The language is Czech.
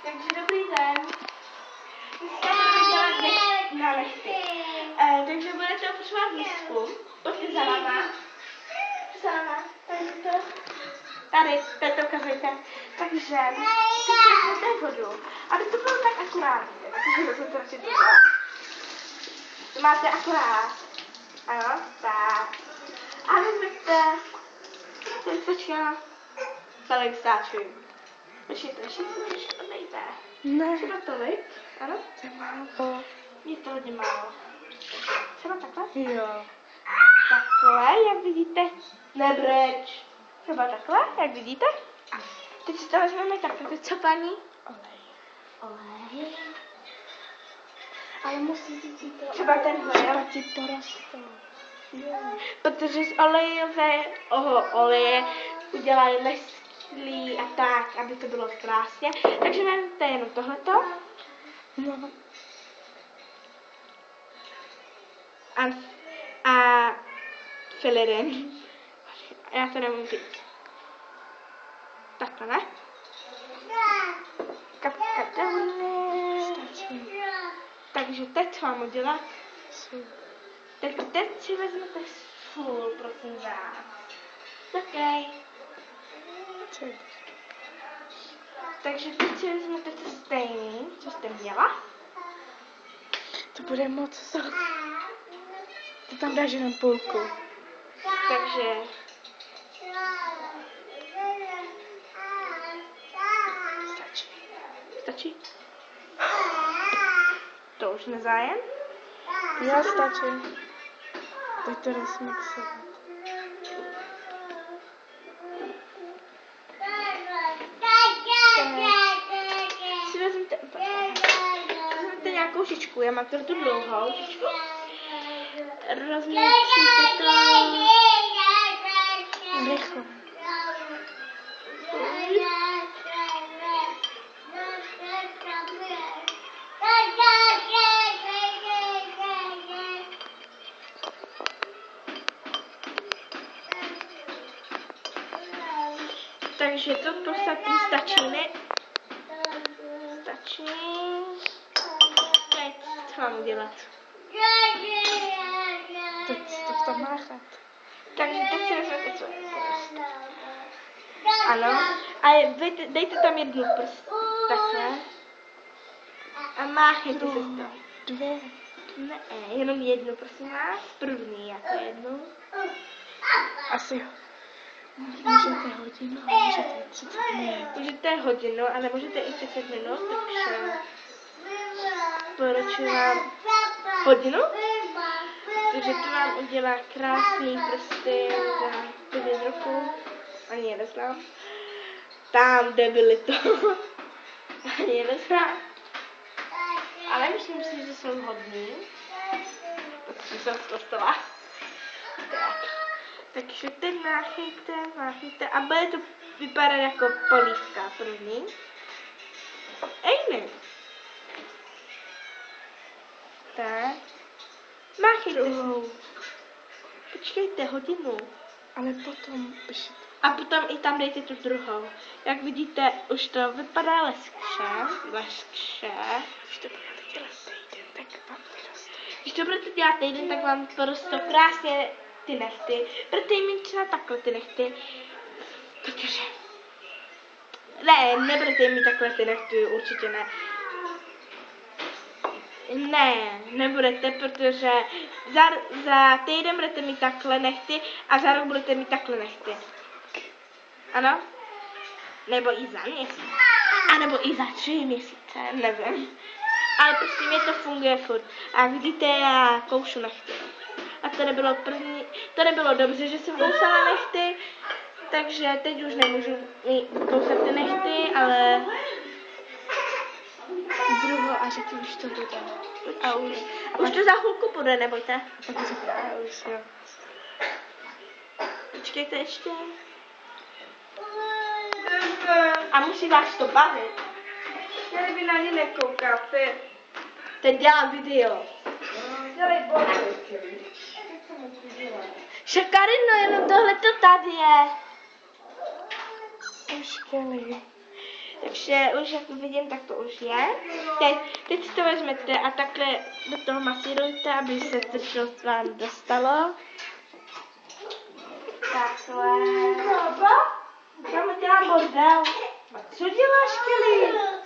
Takže dobrý den. Dneska budeme dělat na nechty. Takže budete potřebovat výzkum. Pojďte za náma. Tady to ukazujte. Takže, teď vezmete vodu. Aby to bylo tak akurátně. Takže to radši to dělat. To máte akurát. Ano, tak. A vezmete, teď začíná tolik stáčů. Počkejte, ještě to trošku odejde. Ne. Třeba tolik, ano? To je málo. Je to hodně málo. Třeba takhle? Jo. Takhle, jak vidíte, nebreč. Třeba takhle, jak vidíte. Teď si to vezmeme takhle, teď co paní? Olej. Ale musí být to. Třeba tenhle, jo? Ti to rostou. Jo. Protože z olejového oleje udělají lesklí a tak, aby to bylo krásně. Takže vezmete jenom tohleto. No. A filerin. Já to nemůžu říct. Takhle, ne? Kapka dole. Stačí. Takže teď co mám udělat? Super. Teď si vezmete sůl, prosím vás. OK. Takže teď si vezmete to stejný, co jste měla. To bude moc salt. Ty tam dáš jenom půlku. Takže Stačí. stačí? To už nezájem? Já stačí. Teď to rozmixovat. Si vezmete nějakou šičku, já mám tu dlouhou šičku. Rozmíčíte to. Rychle. Takže to podstatný stačí, ne? Stačí. Teď co mám udělat? Teď to v tom máchat. Takže teď si vezmete co je prst. Ano. A vy dejte tam jednu prst. Takhle. A máchejte se to. Dvě. Ne, jenom jednu, prosím vás. První, jako jednu. Asi jo. Můžete hodinu, můžete 30 minut. Můžete hodinu, ale můžete i 30 minut, takže doporučuji vám hodinu, protože to vám udělá krásný prsty za 5 roků. Ani jeden znám. Tam, kde byli to. Ani jeden znám. Ale myslím si, že jsou hodný. Protože jsem z kostela. Tak. Takže teď máchejte a bude to vypadat jako polívka první. Ejne. Tak. Máchejte se. Počkejte hodinu. Ale potom ještě. A potom i tam dejte tu druhou. Jak vidíte, už to vypadá leskše. Když to budete dělat týden, tak vám vyrostou. Když to budete dělat týden, tak vám porostou krásně ty nechty. Budete jim mít třeba takhle ty nechty. Takže. Ne, nebudete jim mít takhle ty nechty, určitě ne. Ne, nebudete, protože za týden budete mít takhle nechty a za rok budete mít takhle nechty. Ano? Nebo i za měsíc. A nebo i za 3 měsíce, nevím. Ale prostě mě to funguje furt. A vidíte, já koušu nechty. A to nebylo dobře, že jsem kousala nechty, takže teď už nemůžu kousat ty nechty, ale Druhou a že ti už to bude. a už to za chvilku bude, nebojte. A pak říká, už jo. Počkejte ještě. A musí vás to bavit. Měli by na ně nekoukat. Teď dělám video. Dělej body. Šakarino, jenom tohle to tady je. Už chtěli. Takže už jak vidím, tak to už je. Teď si to vezmete a takhle do toho masírujte, aby se to vám dostalo. Takhle. Mama dělá bordel. A co děláš, Kelly?